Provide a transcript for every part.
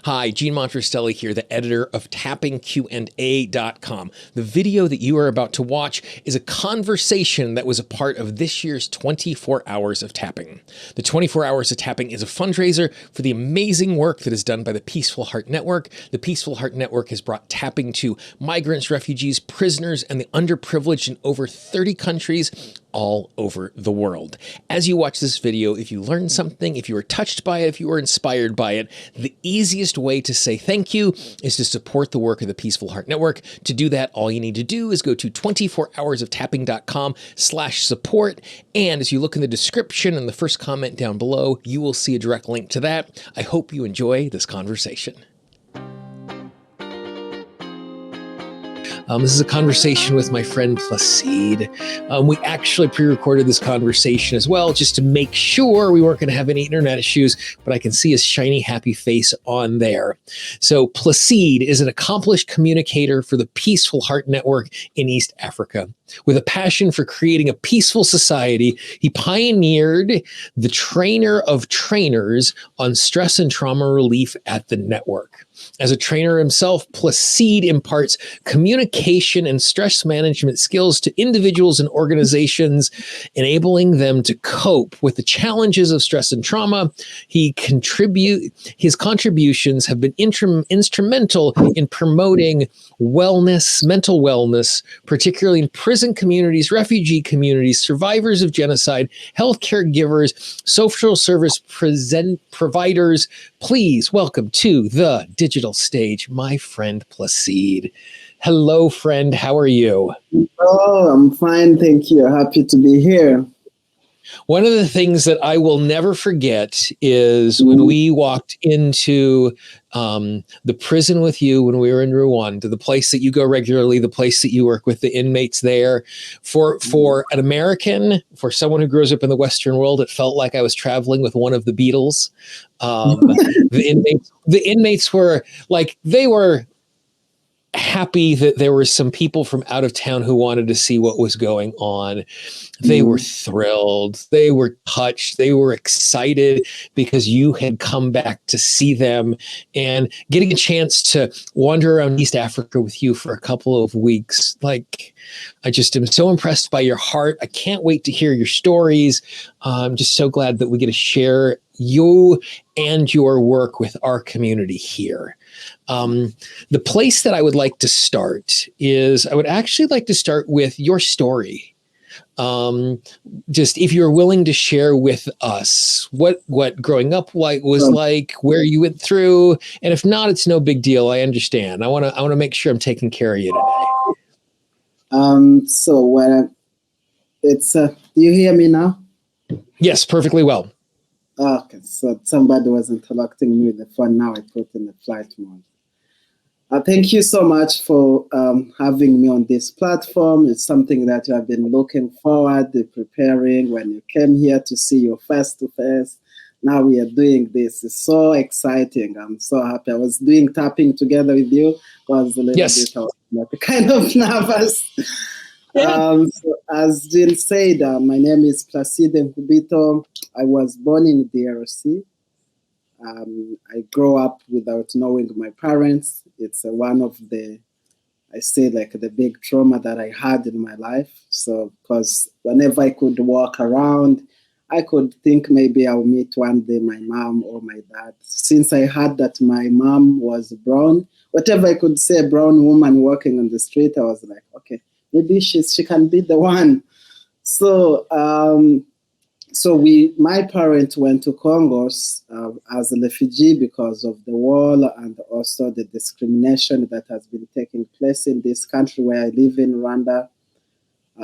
Hi, Gene Monterastelli here, the editor of tappingqna.com. The video that you are about to watch is a conversation that was a part of this year's 24 Hours of Tapping. The 24 Hours of Tapping is a fundraiser for the amazing work that is done by the Peaceful Heart Network. The Peaceful Heart Network has brought tapping to migrants, refugees, prisoners, and the underprivileged in over 30 countries all over the world. As you watch this video, if you learned something, if you were touched by it, if you were inspired by it, the easiest way to say thank you is to support the work of the Peaceful Heart Network. To do that, all you need to do is go to 24hoursoftapping.com/support. And as you look in the description and the first comment down below, you will see a direct link to that. I hope you enjoy this conversation. This is a conversation with my friend Placide. We actually pre-recorded this conversation as well, just to make sure we weren't going to have any internet issues, but I can see his shiny, happy face on there. So Placide is an accomplished communicator for the Peaceful Heart Network in East Africa. With a passion for creating a peaceful society, he pioneered the trainer of trainers on stress and trauma relief at the network. As a trainer himself, Placide imparts communication and stress management skills to individuals and organizations, enabling them to cope with the challenges of stress and trauma. His contributions have been instrumental in promoting wellness, mental wellness, particularly in prison communities, refugee communities, survivors of genocide, healthcare givers, social service providers. Please welcome to the digital stage, my friend Placide. Hello, friend. How are you? Oh, I'm fine. Thank you. Happy to be here. One of the things that I will never forget is when we walked into the prison with you when we were in Rwanda, the place that you go regularly, the place that you work with the inmates there. For an American, for someone who grows up in the Western world, it felt like I was traveling with one of the Beatles. The inmates were like, they were happy that there were some people from out of town who wanted to see what was going on. They were thrilled. They were touched. They were excited because you had come back to see them, and getting a chance to wander around East Africa with you for a couple of weeks. Like, I just am so impressed by your heart. I can't wait to hear your stories. I'm just so glad that we get to share you and your work with our community here. The place that I would like to start is, I would actually like to start with your story. Just if you're willing to share with us what growing up was like, where you went through, and if not, it's no big deal. I understand. I want to make sure I'm taking care of you today. So when it's do you hear me now? Yes, perfectly well. Okay, so somebody was interrupting me with the phone. Now I put in the flight mode. Thank you so much for having me on this platform. It's something that you have been looking forward to preparing when you came here to see you face to face. Now we are doing this. It's so exciting. I'm so happy. I was doing tapping together with you. I was a little bit kind of nervous. So as Jill said, my name is Placide Nkubito. I was born in DRC. I grew up without knowing my parents. It's one of the big trauma that I had in my life. So, because whenever I could walk around, I could think maybe I'll meet one day my mom or my dad. Since I heard that my mom was brown, whatever I could say, a brown woman walking on the street, I was like, okay, maybe she can be the one. So, my parents went to Congo as a refugee because of the war and also the discrimination that has been taking place in this country where I live in, Rwanda.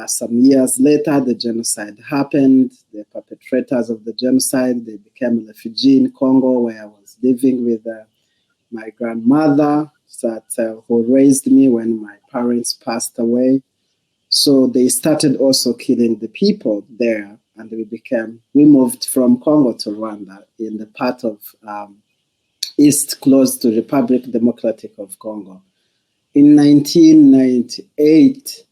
Some years later, the genocide happened. The perpetrators of the genocide, they became a refugee in Congo, where I was living with my grandmother who raised me when my parents passed away. So they started also killing the people there. And we moved from Congo to Rwanda in the part of east close to Republic Democratic of Congo. In 1998,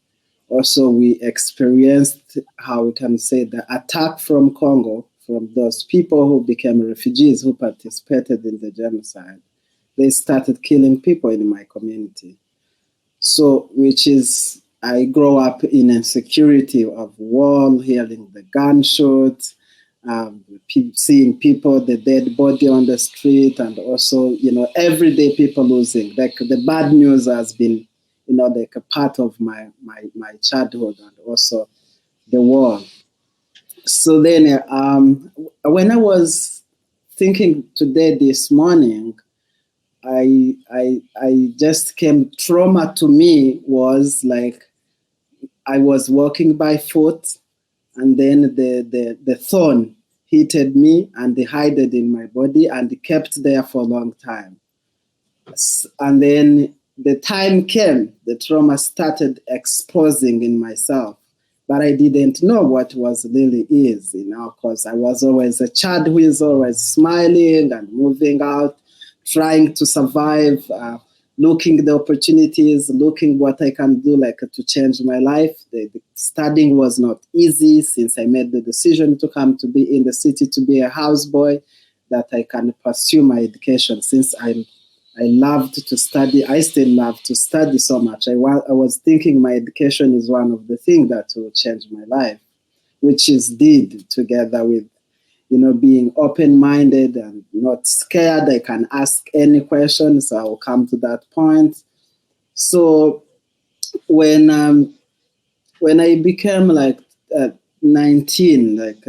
also we experienced, how we can say, the attack from Congo, from those people who became refugees who participated in the genocide. they started killing people in my community. So, which is, I grow up in insecurity of war, hearing the gunshots, seeing people, the dead body on the street, and also, everyday people losing. Like the bad news has been, like a part of my childhood, and also the war. So then, when I was thinking today, this morning, I just came, trauma to me was like, I was walking by foot, and then the thorn hit me and it hid in my body and it kept there for a long time. And then the time came, the trauma started exposing in myself. But I didn't know what was really is, because I was always a child who is always smiling and moving out, trying to survive, looking the opportunities, looking what I can do, like to change my life. The studying was not easy since I made the decision to come to be in the city to be a houseboy, that I can pursue my education since I loved to study. I still love to study so much. I was thinking my education is one of the things that will change my life, which is did, together with, being open-minded and not scared. I can ask any questions. So I will come to that point. So when I became like 19, like,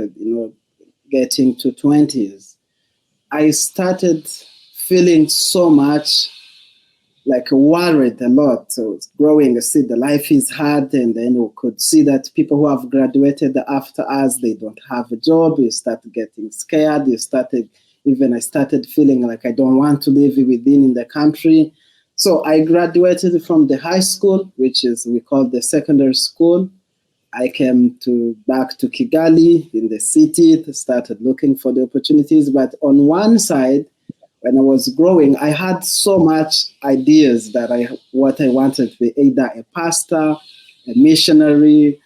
getting to 20s, I started feeling so much like worried a lot. So growing, I see the life is hard, and then we could see that people who have graduated after us, they don't have a job. You start getting scared. I started feeling like I don't want to live in the country. So I graduated from the high school, which is, we call the secondary school. I came back to Kigali in the city, started looking for the opportunities. But on one side, when I was growing, I had so much ideas that what I wanted to be, either a pastor, a missionary.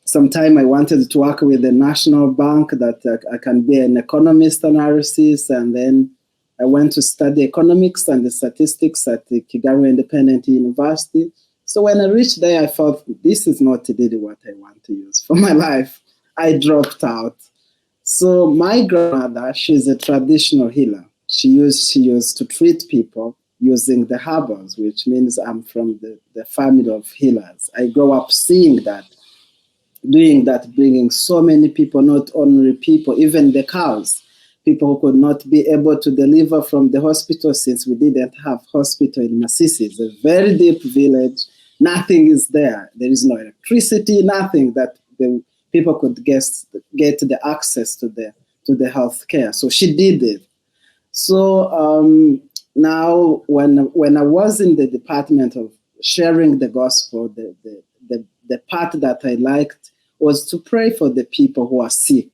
Sometime I wanted to work with the National Bank, that I can be an economist analysis. And then I went to study economics and the statistics at the Kigali Independent University. So when I reached there, I thought, this is not really what I want to use for my life. I dropped out. So my grandmother, she's a traditional healer. She used to treat people using the herbals, which means I'm from the family of healers. I grew up seeing that, doing that, bringing so many people, not only people, even the cows, people who could not be able to deliver from the hospital, since we didn't have hospital in Masisi. It's a very deep village. Nothing is there. There is no electricity, nothing that the people could get the access to the health care. So she did it. So now when I was in the department of sharing the gospel, the part that I liked was to pray for the people who are sick.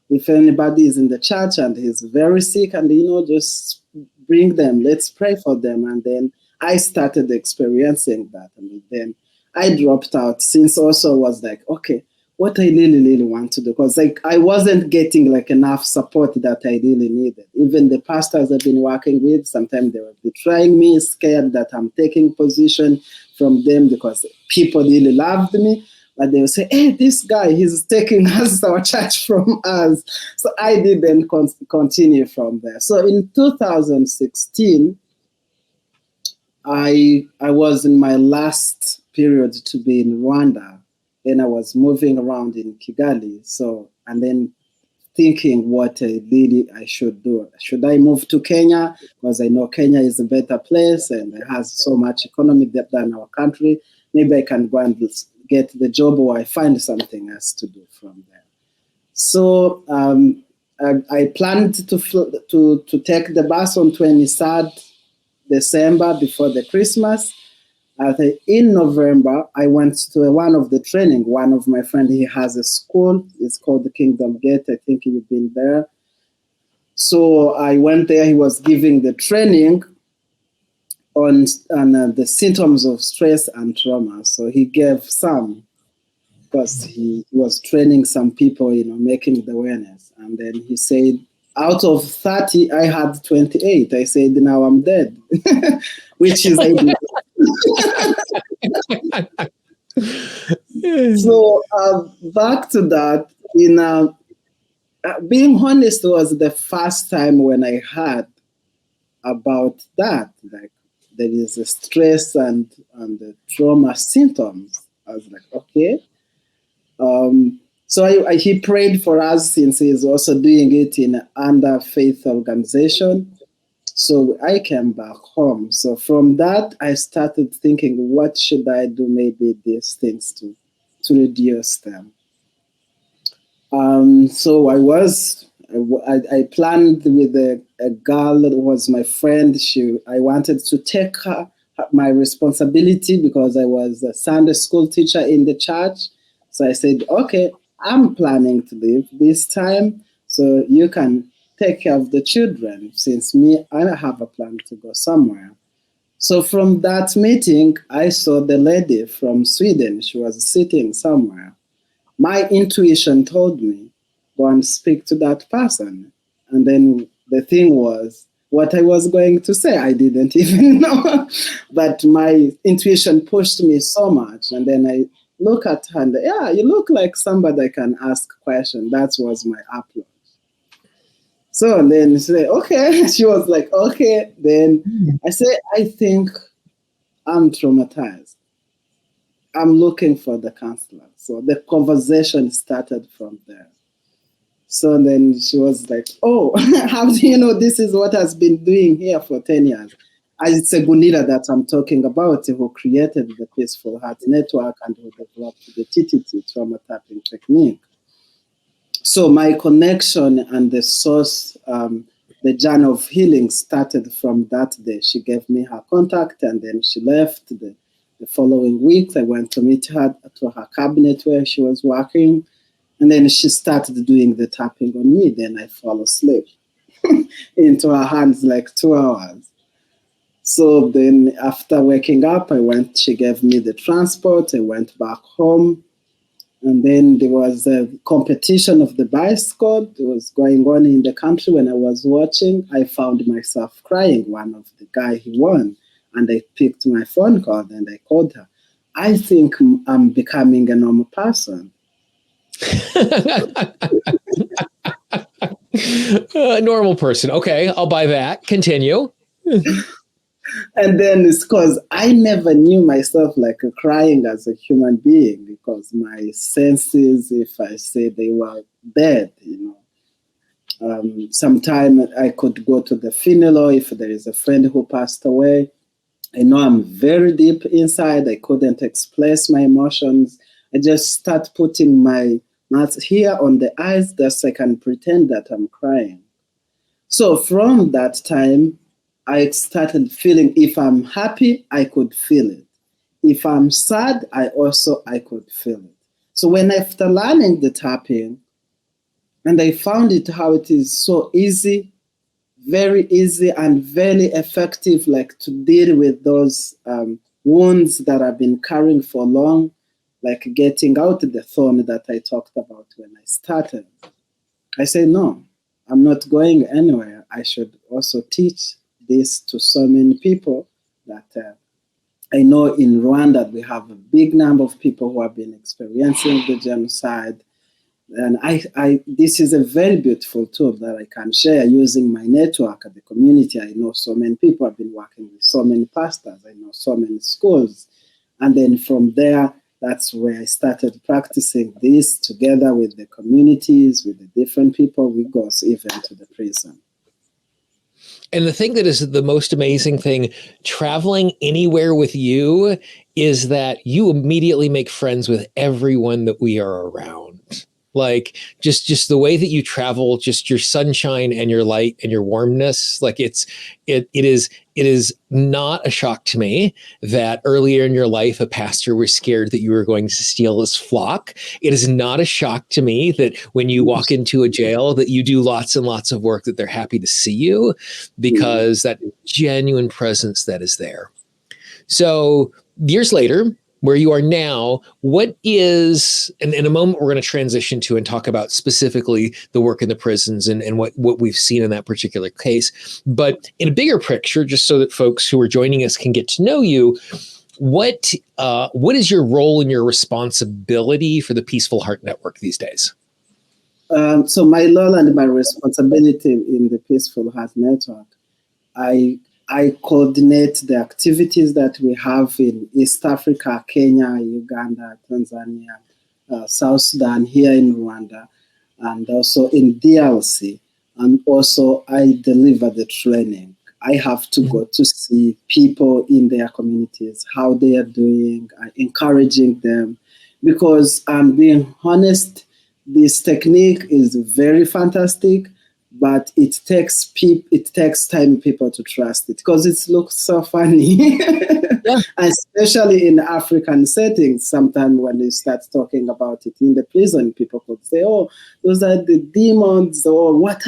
If anybody is in the church and is very sick, and just bring them, let's pray for them. And then I started experiencing that, and then I dropped out, since also was like, okay, what I really, really want to do, because I wasn't getting like enough support that I really needed. Even the pastors I've been working with, sometimes they were betraying me, scared that I'm taking position from them, because people really loved me. But they would say, hey, this guy, he's taking our church from us. So I didn't continue from there. So in 2016, I was in my last period to be in Rwanda. Then I was moving around in Kigali. So, and then thinking what I should do. Should I move to Kenya? Because I know Kenya is a better place and it has so much economic depth than our country. Maybe I can go and get the job, or I find something else to do from there. So I planned to take the bus on 23rd December before the Christmas. In November, I went to one of the training. One of my friends, he has a school. It's called the Kingdom Gate. I think you've been there. So I went there. He was giving the training on the symptoms of stress and trauma. So he gave some, because he was training some people, making the awareness. And then he said, out of 30, I had 28. I said, now I'm dead, which is So back to that, being honest was the first time when I heard about that. Like there is a stress and the trauma symptoms. I was like, okay. So he prayed for us since he's also doing it in under faith organization. So I came back home. So from that, I started thinking, what should I do? Maybe these things to reduce them. So I planned with a girl that was my friend. I wanted to take my responsibility because I was a Sunday school teacher in the church. So I said, okay, I'm planning to leave this time, so you can take care of the children, since I have a plan to go somewhere. So from that meeting, I saw the lady from Sweden. She was sitting somewhere. My intuition told me, go and speak to that person. And then the thing was, what I was going to say, I didn't even know. But my intuition pushed me so much. And then I look at her and, yeah, you look like somebody I can ask questions. That was my approach. So then she said, okay. She was like, okay. Then I said, I think I'm traumatized. I'm looking for the counselor. So the conversation started from there. So then she was like, oh, how do you know this is what has been doing here for 10 years? It's a Gunira that I'm talking about, who created the Peaceful Heart Network and who developed the TTT, trauma tapping technique. So my connection and the source, the journey of healing started from that day. She gave me her contact and then she left. The following week, I went to meet her to her cabinet where she was working. And then she started doing the tapping on me. Then I fell asleep into her hands like 2 hours. So then after waking up, she gave me the transport. I went back home. And then there was a competition of the bicycle. It was going on in the country. When I was watching, I found myself crying. One of the guy he won. And I picked my phone call and I called her. I think I'm becoming a normal person. A normal person. Okay, I'll buy that. Continue. And then it's because I never knew myself like crying as a human being, because my senses, if I say they were dead, Sometimes I could go to the funeral if there is a friend who passed away. I know I'm very deep inside. I couldn't express my emotions. I just start putting my mouth here on the eyes just so I can pretend that I'm crying. So from that time, I started feeling if I'm happy, I could feel it. If I'm sad, I could feel it. So when after learning the tapping, and I found it how it is so easy, very easy and very effective, like to deal with those wounds that I've been carrying for long, like getting out the thorn that I talked about when I started. I said, no, I'm not going anywhere. I should also teach this to so many people that I know in Rwanda we have a big number of people who have been experiencing the genocide. And this is a very beautiful tool that I can share using my network at the community. I know so many people. I've been working with so many pastors. I know so many schools. And then from there, that's where I started practicing this together with the communities, with the different people. We go even to the prison. And the thing that is the most amazing thing, traveling anywhere with you, is that you immediately make friends with everyone that we are around. Like just the way that you travel, just your sunshine and your light and your warmness, like it is not a shock to me that earlier in your life a pastor was scared that you were going to steal his flock. It is not a shock to me that when you walk into a jail that you do lots and lots of work, that they're happy to see you, because that genuine presence that is there. So years later, where you are now, what is, and in a moment we're going to transition to and talk about specifically the work in the prisons and what we've seen in that particular case. But in a bigger picture, just so that folks who are joining us can get to know you, what is your role and your responsibility for the Peaceful Heart Network these days? So my role and my responsibility in the Peaceful Heart Network, I coordinate the activities that we have in East Africa, Kenya, Uganda, Tanzania, South Sudan, here in Rwanda, and also in DRC. And also I deliver the training. I have to go to see people in their communities, how they are doing, encouraging them. Because I'm being honest, this technique is very fantastic, but it takes time people to trust it because it looks so funny. Yeah. Especially in African settings, sometimes when you start talking about it in the prison, people could say, "Oh, those are the demons," or what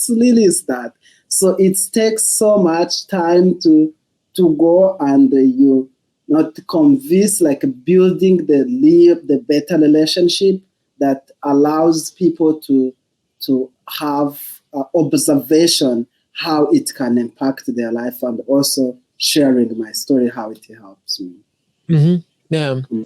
really is that? So it takes so much time to go and you not convince, like building the better relationship that allows people to have observation how it can impact their life, and also sharing my story how it helps me. Mm-hmm. Yeah. Mm-hmm.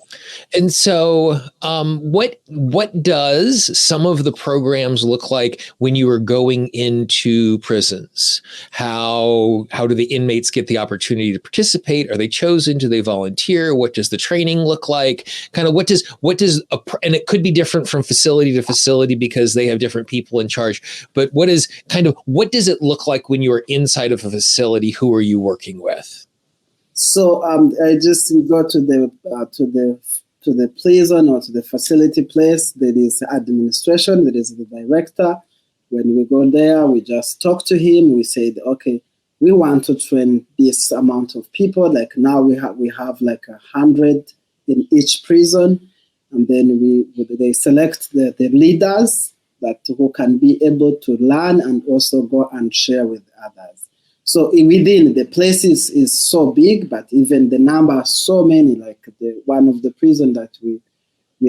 And so what does some of the programs look like when you are going into prisons? How do the inmates get the opportunity to participate? Are they chosen? Do they volunteer? What does the training look like? Kind of what does and it could be different from facility to facility because they have different people in charge, but what does it look like when you are inside of a facility? Who are you working with? So I just go to the prison or to the facility place. There is administration. There is the director. When we go there, we just talk to him. We say, okay, we want to train this amount of people. Like now we have like 100 in each prison, and then they select the leaders who can be able to learn and also go and share with others. So within the places is so big, but even the number are so many. Like one of the prison that we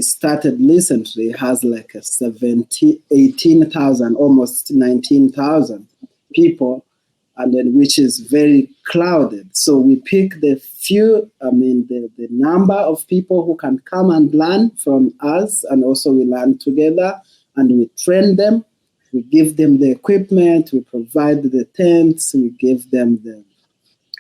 started recently has like 18,000, almost 19,000 people, and then which is very crowded. So we pick the number of people who can come and learn from us, and also we learn together and we train them. We give them the equipment, we provide the tents, we give them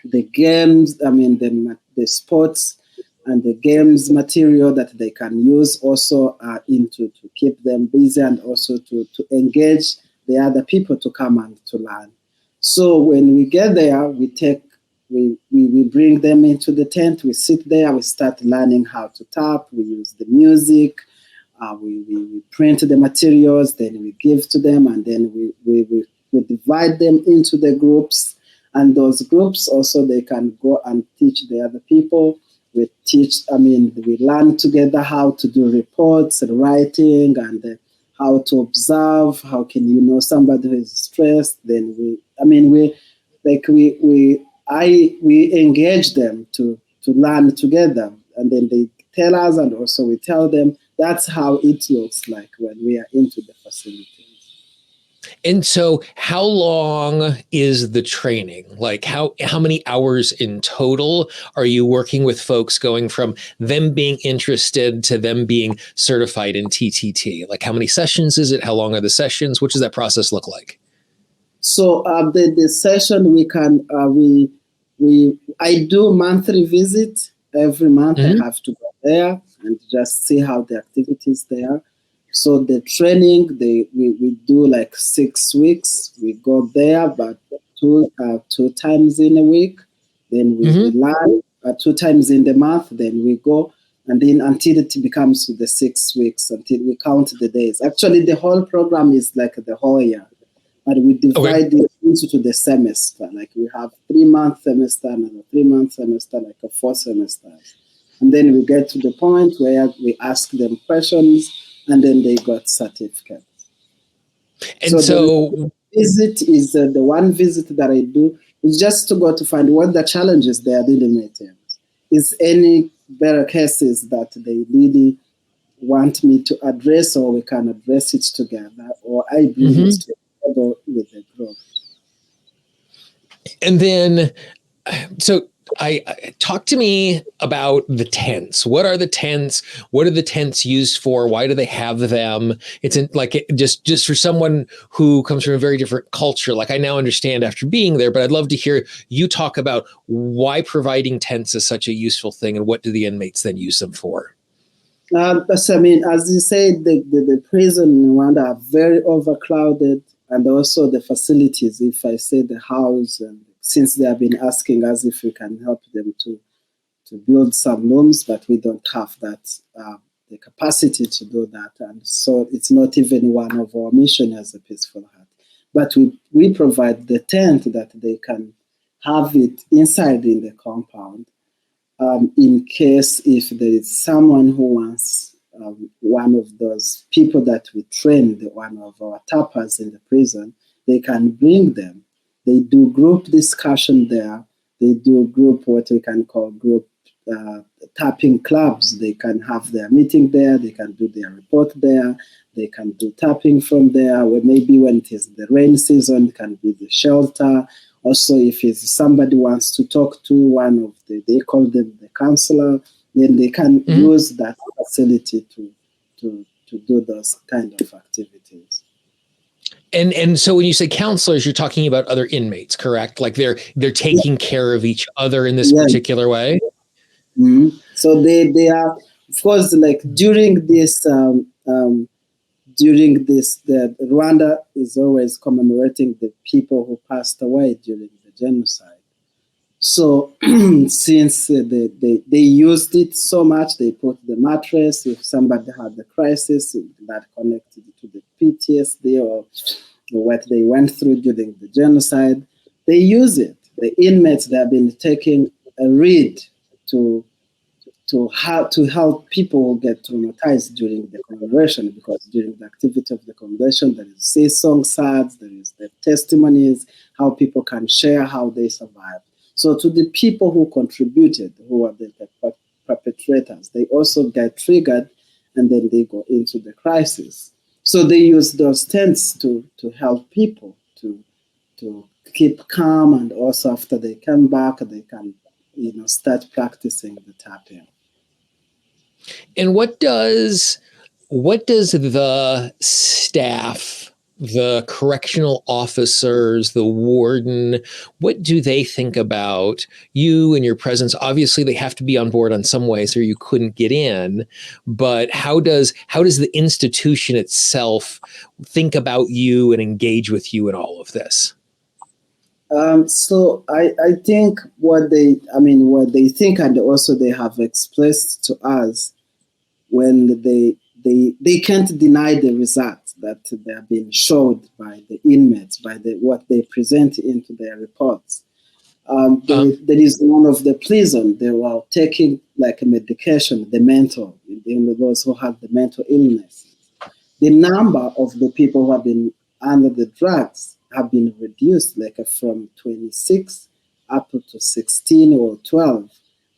the games, the sports and the games material that they can use also to keep them busy, and also to engage the other people to come and to learn. So when we get there, we bring them into the tent, we sit there, we start learning how to tap, we use the music, we print the materials, then we give to them, and then we divide them into the groups. And those groups also, they can go and teach the other people. We learn together how to do reports and writing, and how to observe. How can you know somebody who is stressed? Then we engage them to learn together, and then they tell us, and also we tell them. That's how it looks like when we are into the facilities. And so how long is the training? Like how many hours in total are you working with folks, going from them being interested to them being certified in TTT? Like how many sessions is it? How long are the sessions? What does that process look like? So the session I do monthly visit. Every month I have to go there and just see how the activities there. So the training, we do like 6 weeks. We go there, but two times in a week. Then we learn 2 times in the month. Then we go, and then until it becomes the 6 weeks, until we count the days. Actually, the whole program is like the whole year, but we divide it into the semester. Like we have 3-month semester and a 3-month semester, like a 4 semesters. And then we get to the point where we ask them questions, and then they got certificates. And so the visit is the one visit that I do is just to go to find what the challenges they are dealing with. Is any better cases that they really want me to address, or we can address it together, or I bring it to the table with the group. And then, so talk to me about the tents. What are the tents? What are the tents used for? Why do they have them? It's just for someone who comes from a very different culture. Like, I now understand after being there, but I'd love to hear you talk about why providing tents is such a useful thing, and what do the inmates then use them for? So, as you said, the prison in Rwanda are very overcrowded, and also the facilities, if I say the house, and since they have been asking us if we can help them to build some rooms, but we don't have that the capacity to do that, and so it's not even one of our mission as a Peaceful Heart. But we provide the tent that they can have it inside in the compound, in case if there is someone who wants one of those people that we trained, one of our tappers in the prison, they can bring them. They do group discussion there. They do group, what we can call group tapping clubs. They can have their meeting there. They can do their report there. They can do tapping from there. Or maybe when it is the rain season, it can be the shelter. Also, if it's somebody wants to talk to one of they call them the counselor, then they can use that facility to do those kind of activities. And so when you say counselors, you're talking about other inmates, correct? Like they're taking care of each other in this particular way? So they are, of course, like during this, the Rwanda is always commemorating the people who passed away during the genocide. So since they used it so much, they put the mattress, if somebody had a crisis that connected to the PTSD or what they went through during the genocide, they use it. The inmates, they have been taking a read to help people who get traumatized during the commemoration, because during the activity of the commemoration, there is say-song sards, there is the testimonies, how people can share how they survived. So to the people who contributed, who are the perpetrators, they also get triggered, and then they go into the crisis. So they use those tents to help people to keep calm, and also after they come back, they can start practicing the tapping. And what does the staff, the correctional officers, the warden, what do they think about you and your presence? Obviously, they have to be on board on some ways, or you couldn't get in. But how does the institution itself think about you and engage with you in all of this? So I think what they think, and also they have expressed to us, when they can't deny the results that they have been showed by the inmates, by what they present into their reports. There is one of the prison, they were taking like a medication, the mental, those who have the mental illness. The number of the people who have been under the drugs have been reduced, like from 26 up to 16 or 12.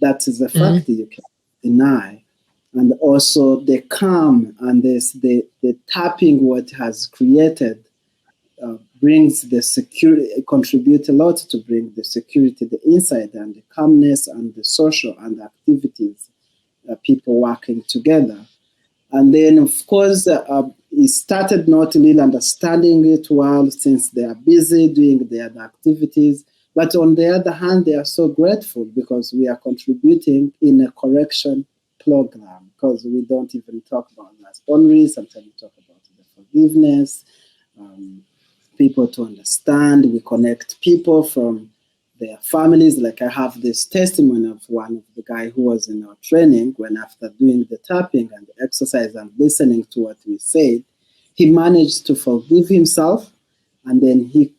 That is a fact you can deny. And also the calm and the tapping what has created brings the security, contribute a lot to bring the security, the inside, and the calmness and the social and the activities, people working together. And then, of course, he started not really understanding it well, since they are busy doing their activities. But on the other hand, they are so grateful because we are contributing in a correction program, because we don't even talk about that only. Sometimes we talk about the forgiveness, people to understand. We connect people from their families. Like I have this testimony of one of the guy who was in our training, when after doing the tapping and the exercise and listening to what we said, he managed to forgive himself, and then he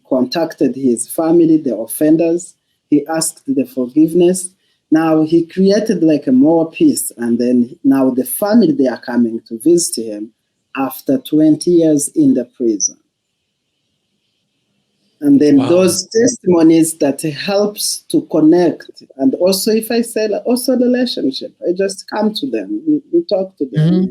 contacted his family, the offenders. He asked the forgiveness. Now he created like a more peace, and then now the family, they are coming to visit him after 20 years in the prison. And then Wow. those testimonies that helps to connect. And also, if I say, like, also relationship, I just come to them, we talk to them, Mm-hmm.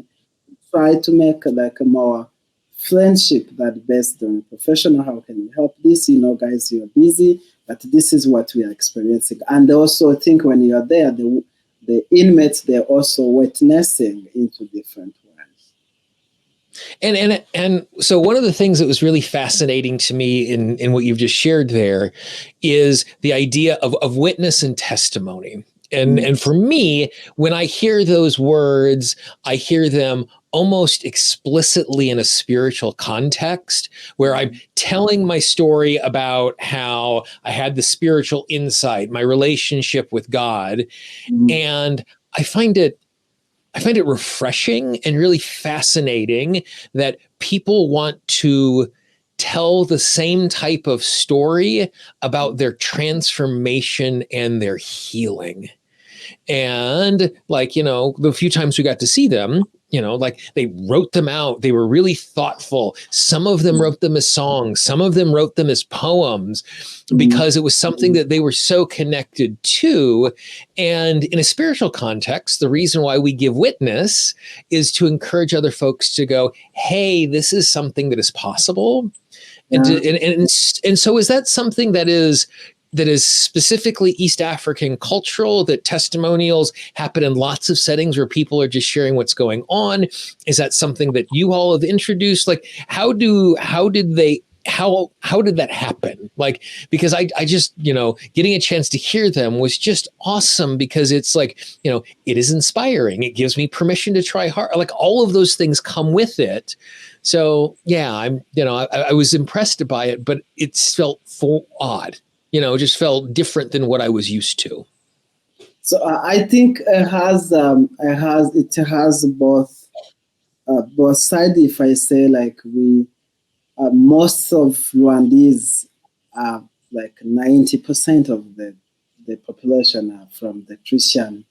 we try to make like a more friendship that based on professional. How can we help this? You know, guys, you're busy, but this is what we are experiencing. And also, I think when you're there, the inmates, they're also witnessing into different ways. And so one of the things that was really fascinating to me in what you've just shared there is the idea of witness and testimony. And for me, when I hear those words, I hear them almost explicitly in a spiritual context where I'm telling my story about how I had the spiritual insight, my relationship with God. And I find it refreshing and really fascinating that people want to tell the same type of story about their transformation and their healing. And like, the few times we got to see them, like they wrote them out. They were really thoughtful. Some of them wrote them as songs. Some of them wrote them as poems because it was something that they were so connected to. And in a spiritual context, the reason why we give witness is to encourage other folks to go, hey, this is something that is possible. Yeah. And so is that something that is specifically East African cultural, that testimonials happen in lots of settings where people are just sharing what's going on? Is that something that you all have introduced? Like, how did that happen? Like, because I just, getting a chance to hear them was just awesome, because it's like, it is inspiring. It gives me permission to try hard. Like, all of those things come with it. So yeah, I was impressed by it, but it felt odd. Just felt different than what I was used to. So I think it has both sides. If I say, like, most of Rwandese are like 90% of the population are from the Christian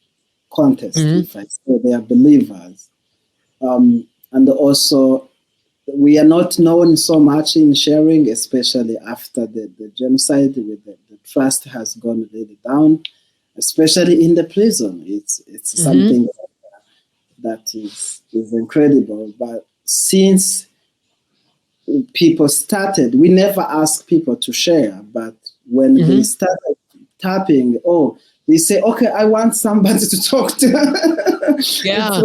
context. If I say they are believers, and also we are not known so much in sharing, especially after the genocide, with the trust has gone really down, especially in the prison. It's something that is incredible. But since people started, we never asked people to share, but when they started tapping, they say, okay, I want somebody to talk to. Yeah.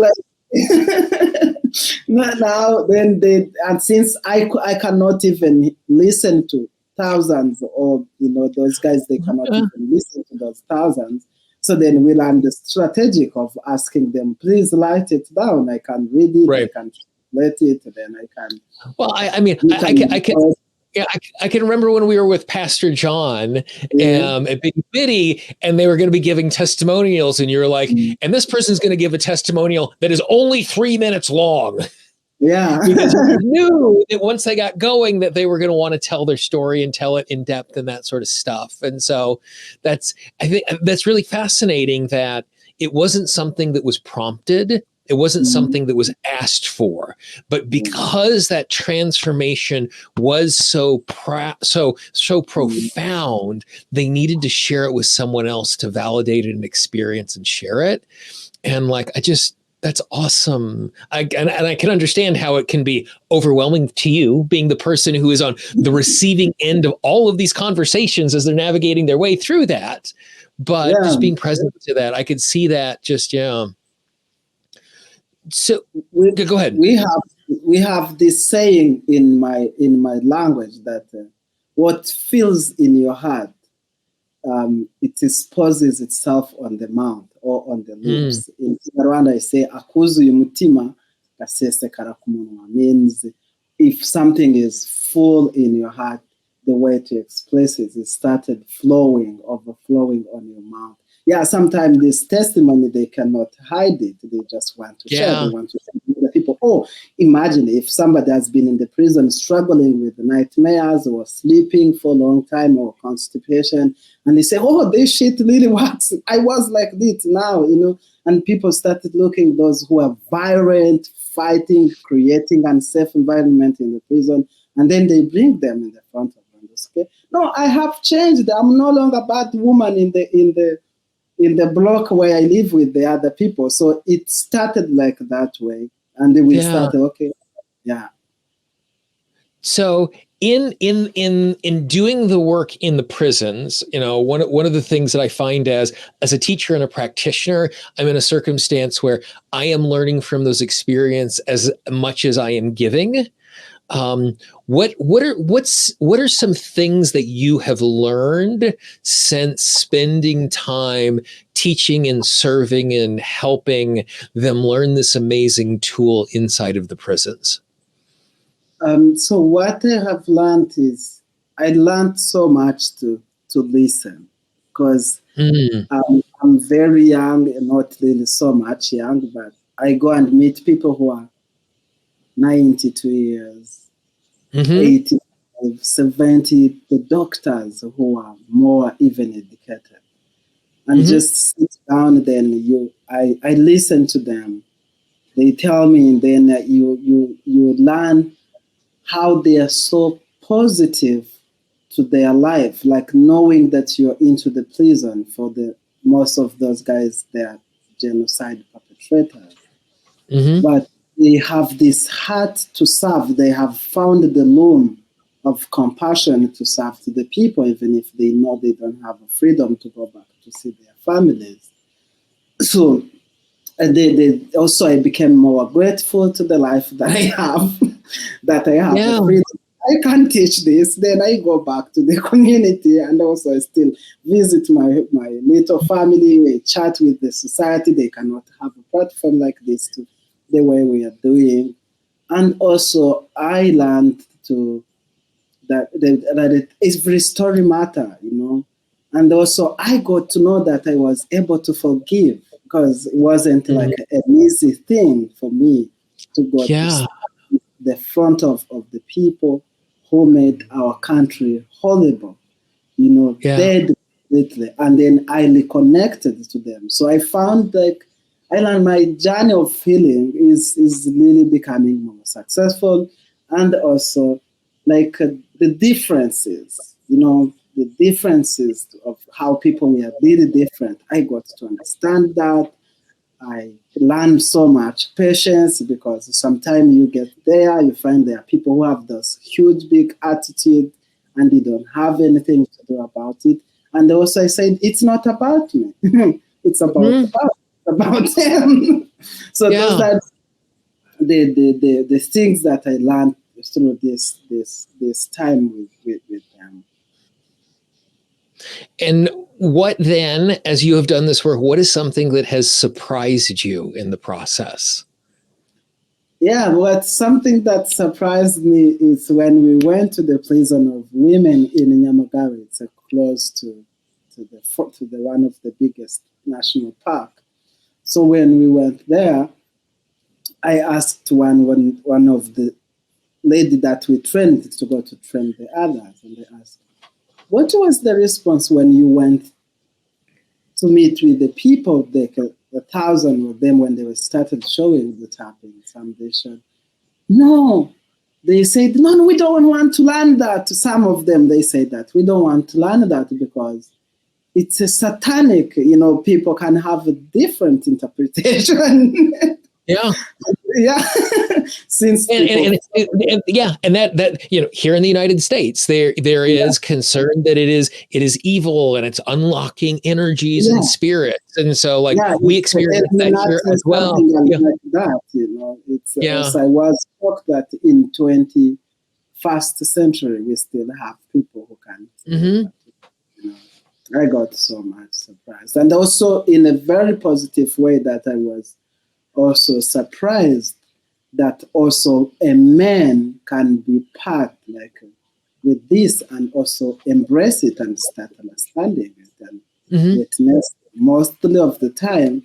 Now then and since I cannot even listen to thousands, or those guys, they cannot even listen to those thousands, so then we learn the strategic of asking them, please write it down. I can read it, right. I can translate it, then I can. Well, I can remember when we were with Pastor John at Bitty Bitty, and they were going to be giving testimonials, and you're like, and this person's going to give a testimonial that is only 3 minutes long. Yeah. Because you knew that once they got going that they were going to want to tell their story and tell it in depth and that sort of stuff. And so I think that's really fascinating that it wasn't something that was prompted. It wasn't something that was asked for, but because that transformation was so profound, they needed to share it with someone else to validate it and experience and share it. And that's awesome. I can understand how it can be overwhelming to you, being the person who is on the receiving end of all of these conversations as they're navigating their way through that. But just being present to that, I could see that just, So go ahead. We have this saying in my language that what feels in your heart, it exposes itself on the mouth or on the lips. In Rwanda, I say akuzuye umutima gasesekara ku munwa, means if something is full in your heart, the way to express it, it started overflowing on your mouth. Yeah, sometimes this testimony, they cannot hide it. They just want to share. They want to share with the people. Imagine if somebody has been in the prison struggling with nightmares or sleeping for a long time or constipation, and they say, this shit really works. I was like this now, and people started looking, those who are violent, fighting, creating unsafe environment in the prison, and then they bring them in the front of them. Okay? no, I have changed. I'm no longer bad woman in the block where I live with the other people. So it started like that way, and then we started. Okay, yeah. So in doing the work in the prisons, one of the things that I find as a teacher and a practitioner, I'm in a circumstance where I am learning from those experiences as much as I am giving. What are some things that you have learned since spending time teaching and serving and helping them learn this amazing tool inside of the prisons? So what I have learned is I learned so much to listen, because I'm very young and not really so much young, but I go and meet people who are 92 years, 80, 70, the doctors who are more even educated. And just sit down, then I listen to them. They tell me, and then you learn how they are so positive to their life, like knowing that you're into the prison. For the most of those guys, they are genocide perpetrators. But they have this heart to serve. They have found the loom of compassion to serve to the people, even if they know they don't have a freedom to go back to see their families. So they also, I became more grateful to the life that I have, that I have the freedom. I can teach this, then I go back to the community, and also I still visit my little family, chat with the society. They cannot have a platform like this to the way we are doing. And also I learned that every story matter, And also I got to know that I was able to forgive, because it wasn't like an easy thing for me to go to the front of the people who made our country horrible, dead completely, and then I reconnected to them. So I found I learned my journey of healing is really becoming more successful, and also the differences, the differences of how people were really different. I got to understand that. I learned so much patience, because sometimes you get there, you find there are people who have this huge, big attitude, and they don't have anything to do about it. And also I said, it's not about me. It's about them. So those are the things that I learned through this time with them. And what then, as you have done this work, what is something that has surprised you in the process? Yeah, something that surprised me is when we went to the prison of women in Nyamagabe. It's close to the one of the biggest national park. So when we went there, I asked one of the lady that we trained to go to train the others, and they asked, what was the response when you went to meet with the people, 1,000 of them, when they started showing the tappings? And they said, no. They said, no, we don't want to learn that. Some of them, they say that we don't want to learn that because it's a satanic, people can have a different interpretation. Yeah. Yeah. Since and that here in the United States, there is concern that it is evil and it's unlocking energies and spirits, and so we experience that here as well. Like that, it's also, I was shocked that in 21st century we still have people who can. I got so much surprised, and also in a very positive way that I was also surprised that also a man can be part with this and also embrace it and start understanding it and witness. Mostly of the time,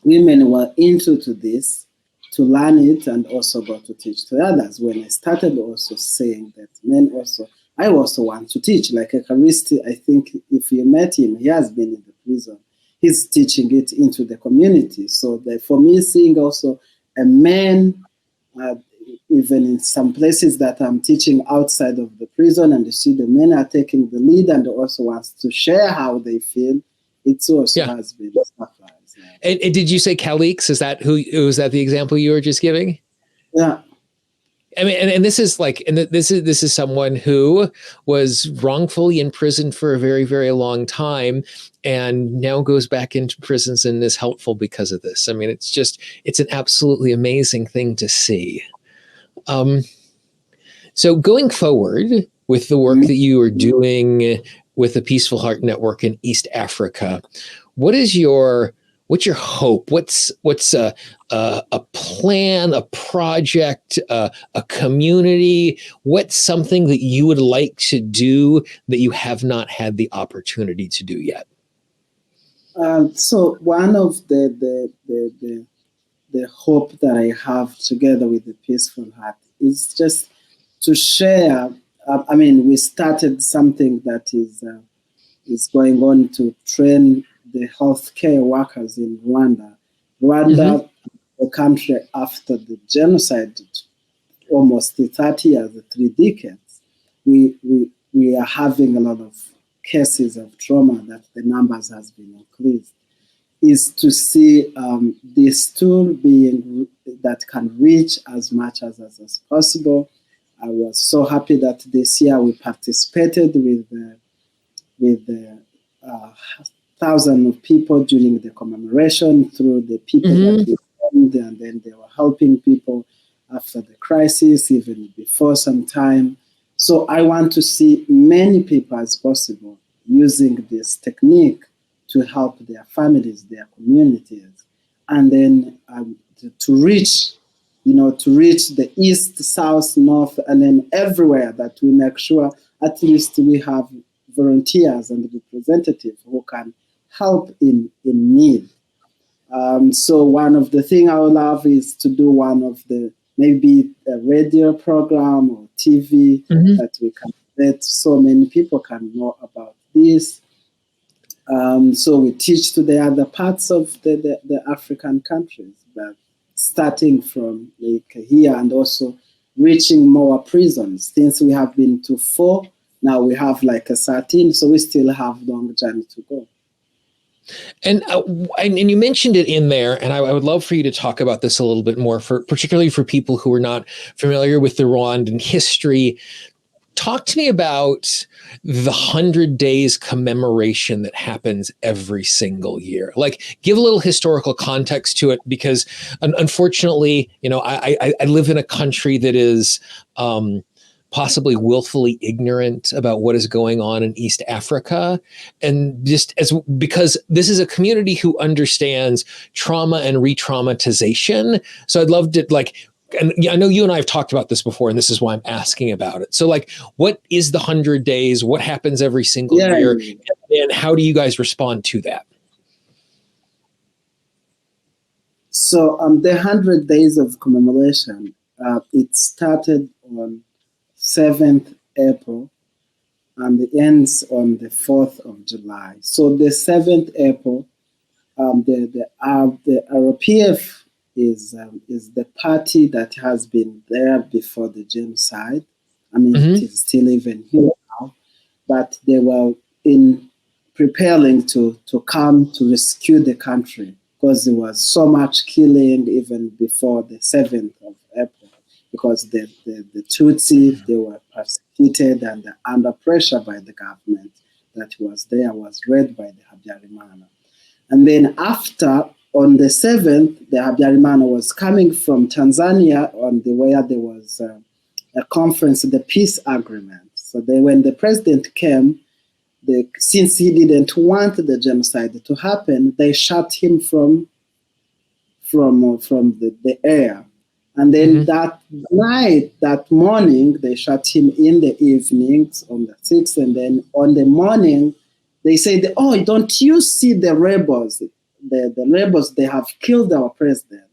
women were into this to learn it and also got to teach to others. When I started also saying that men also, I also want to teach, like Ekaristi, I think if you met him, he has been in the prison. He's teaching it into the community. So for me, seeing also a man even in some places that I'm teaching outside of the prison, and you see the men are taking the lead and also wants to share how they feel, it also has been sacrificed. And did you say colleagues? Is that was that the example you were just giving? Yeah. I mean, and this is like, and this is someone who was wrongfully imprisoned for a very, very long time, and now goes back into prisons and is helpful because of this. I mean, it's an absolutely amazing thing to see. So going forward with the work that you are doing with the Peaceful Heart Network in East Africa, what's your hope? What's a plan, a project, a community? What's something that you would like to do that you have not had the opportunity to do yet? So one of the hope that I have together with the Peaceful Heart is just to share. I mean, we started something that is going on to train the healthcare workers in Rwanda. Rwanda, a country after the genocide, almost 30 years, 3 decades, we are having a lot of cases of trauma that the numbers has been increased. Is to see this tool being that can reach as much as possible. I was so happy that this year we participated with thousands of people during the commemoration through the people that we formed, and then they were helping people after the crisis, even before some time. So I want to see many people as possible using this technique to help their families, their communities, and then to reach the east, south, north, and then everywhere, that we make sure at least we have volunteers and representatives who can help in need. So one of the things I would love is to do one of the, maybe a radio program or TV that we can let so many people can know about this. So we teach to the other parts of the African countries, but starting from like here and also reaching more prisons. Since we have been to 4, now we have like a 13, so we still have a long journey to go. And you mentioned it in there, and I would love for you to talk about this a little bit more, particularly for people who are not familiar with the Rwandan history. Talk to me about the 100 days commemoration that happens every single year. Like, give a little historical context to it, because unfortunately, I live in a country that is possibly willfully ignorant about what is going on in East Africa. And because this is a community who understands trauma and re-traumatization. So I'd love to and I know you and I have talked about this before, and this is why I'm asking about it. So what is the 100 days? What happens every single year? And how do you guys respond to that? So the 100 days of commemoration, it started on 7th April and it ends on the 4th of July. So the 7th April, the RPF is the party that has been there before the genocide. I mean, it is still even here now, but they were preparing to come to rescue the country, because there was so much killing even before the 7th of April, because the ToTs, they were persecuted and under pressure by the government that was there, was led by the Habyarimana. And then after, on the 7th, the Habyarimana was coming from Tanzania where there was a conference, the peace agreement. So when the president came, since he didn't want the genocide to happen, they shot him from the air. And then that night, that morning, they shot him in the evenings on the 6th. And then on the morning, they said, "Oh, don't you see the rebels? The rebels, they have killed our president."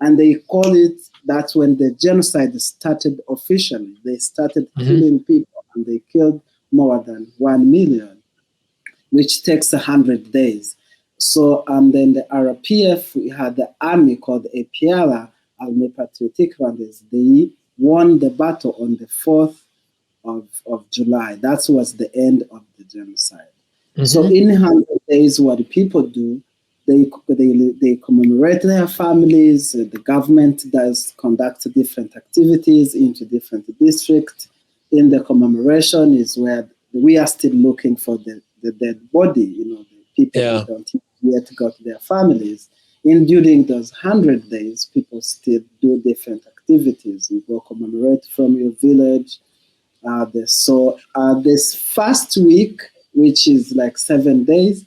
And they call it, that's when the genocide started officially. They started killing people, and they killed more than 1 million, which takes 100 days. So, and then the RPF, we had the army called APR, Armée Patriotique Rwandaise. won the battle on the 4th of July. That was the end of the genocide. Mm-hmm. So in 100 days, what people do, they commemorate their families. The government does conduct different activities into different districts. In the commemoration is where we are still looking for the dead body, the people who don't yet got their families. And during those 100 days, people still do different activities. You go commemorate from your village. This first week, which is like 7 days,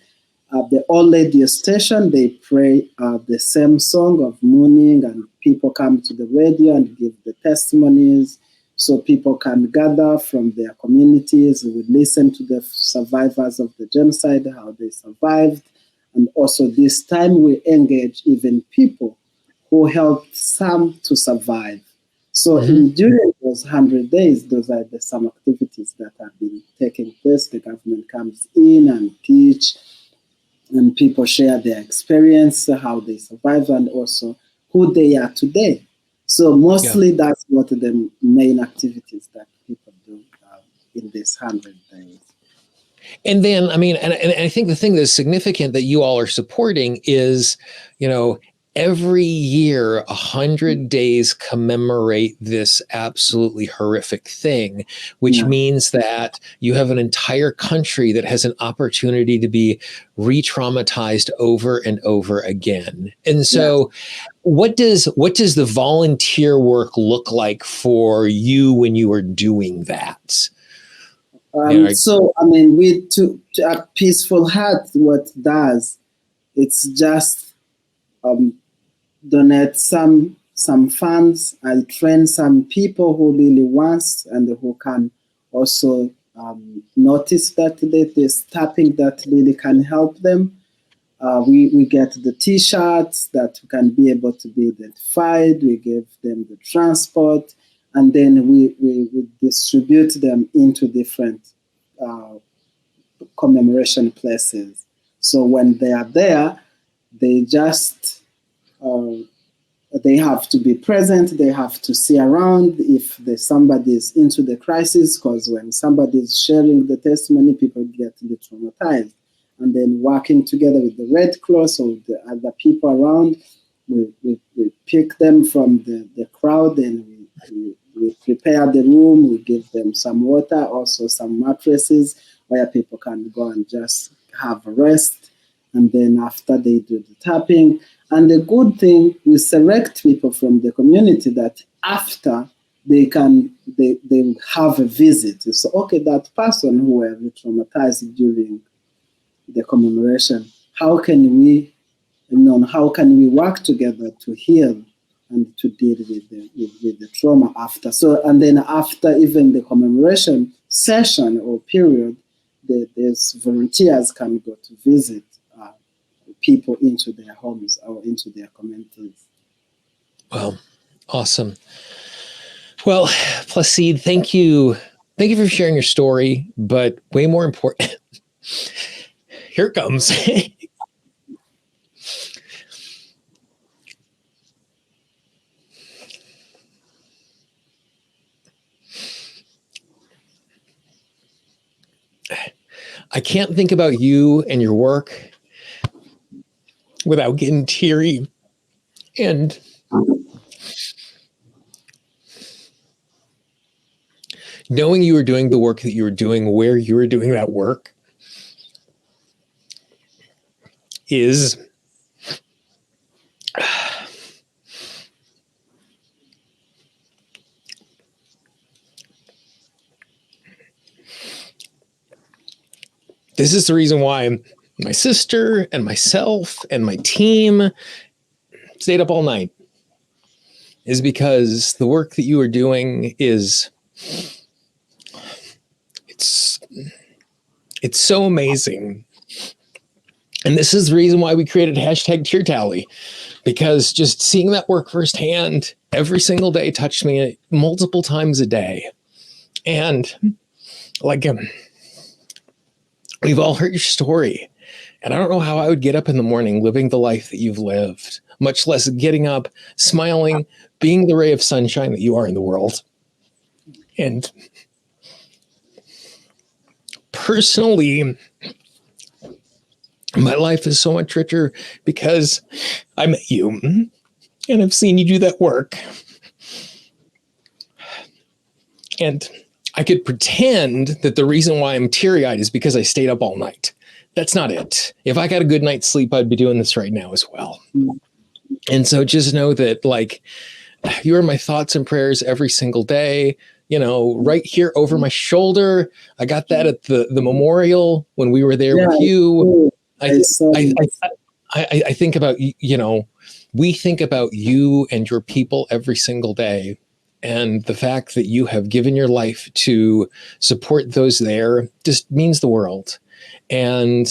the old lady station, they pray the same song of mourning, and people come to the radio and give the testimonies. So people can gather from their communities. We listen to the survivors of the genocide, how they survived. And also this time we engage even people who helped some to survive. So during those 100 days, those are some activities that have been taking place. The government comes in and teach, and people share their experience, how they survive, and also who they are today. So mostly that's what the main activities that people do in this 100 days. And then, I mean, and I think the thing that's significant that you all are supporting is, every year, 100 days commemorate this absolutely horrific thing, which means that you have an entire country that has an opportunity to be re-traumatized over and over again. And so what does the volunteer work look like for you when you are doing that? So, I mean, to a peaceful heart, what does, it's just donate some funds and train some people who really wants and who can also notice that there's tapping that really can help them. We get the T-shirts that can be able to be identified. We give them the transport, and then we distribute them into different commemoration places. So when they are there, they just they have to be present. They have to see around if somebody is into the crisis, because when somebody is sharing the testimony, people get traumatized. And then working together with the Red Cross or the other people around, we pick them from the crowd, and we prepare the room. We give them some water, also some mattresses where people can go and just have a rest. And then after they do the tapping, and the good thing, we select people from the community that after they have a visit. So, okay, that person who were traumatized during the commemoration, how can we work together to heal and to deal with the trauma after? So, and then after even the commemoration session or period, there's volunteers can go to visit people into their homes or into their communities. Wow, awesome. Well, Placide, thank you for sharing your story, but way more important, here it comes. I can't think about you and your work without getting teary. And knowing you were doing the work that you were doing, where you were doing that work, is this is the reason why my sister and myself and my team stayed up all night, is because the work that you are doing is, it's so amazing. And this is the reason why we created #TearTally, because just seeing that work firsthand every single day touched me multiple times a day. And we've all heard your story. And I don't know how I would get up in the morning living the life that you've lived, much less getting up, smiling, being the ray of sunshine that you are in the world. And personally, my life is so much richer because I met you and I've seen you do that work. And I could pretend that the reason why I'm teary-eyed is because I stayed up all night. That's not it. If I got a good night's sleep, I'd be doing this right now as well. And so just know that, like, you're in my thoughts and prayers every single day, you know, right here over my shoulder. I got that at the memorial when we were there with you. I think about, you know, we think about you and your people every single day. And the fact that you have given your life to support those there just means the world. And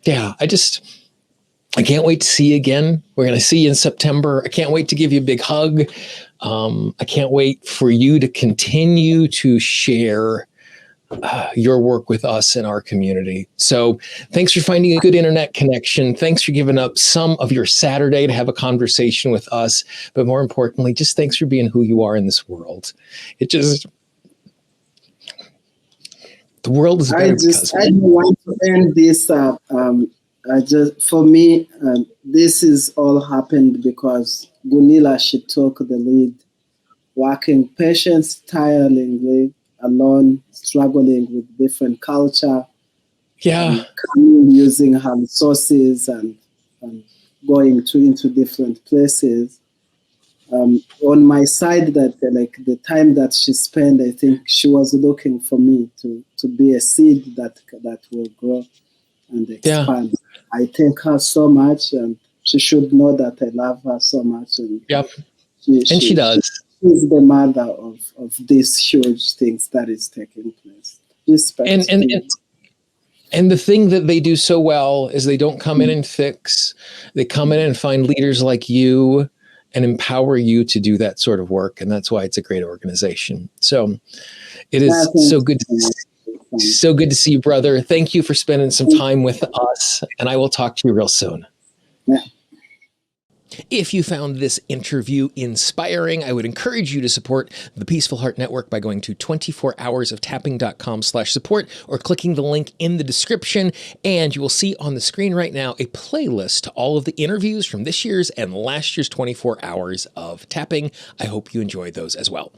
yeah, I can't wait to see you again. We're going to see you in September. I can't wait to give you a big hug. I can't wait for you to continue to share your work with us and our community. So thanks for finding a good internet connection. Thanks for giving up some of your Saturday to have a conversation with us. But more importantly, just thanks for being who you are in this world. The world is better. I want to end this. For me, this is all happened because Gunilla, she took the lead, working patience tirelessly, alone, struggling with different culture. Yeah. Using her resources and going into different places. On my side, that the time that she spent, I think she was looking for me to be a seed that will grow and expand. Yeah. I thank her so much, and she should know that I love her so much. And yep. She does. She's the mother of these huge things that is taking place. Respect. And the thing that they do so well is they don't come in and fix. They come in and find leaders like you and empower you to do that sort of work. And that's why it's a great organization. So it is so good to see you, brother. Thank you for spending some time with us. And I will talk to you real soon. Yeah. If you found this interview inspiring, I would encourage you to support the Peaceful Heart Network by going to 24hoursoftapping.com/support or clicking the link in the description. And you will see on the screen right now a playlist to all of the interviews from this year's and last year's 24 Hours of Tapping. I hope you enjoyed those as well.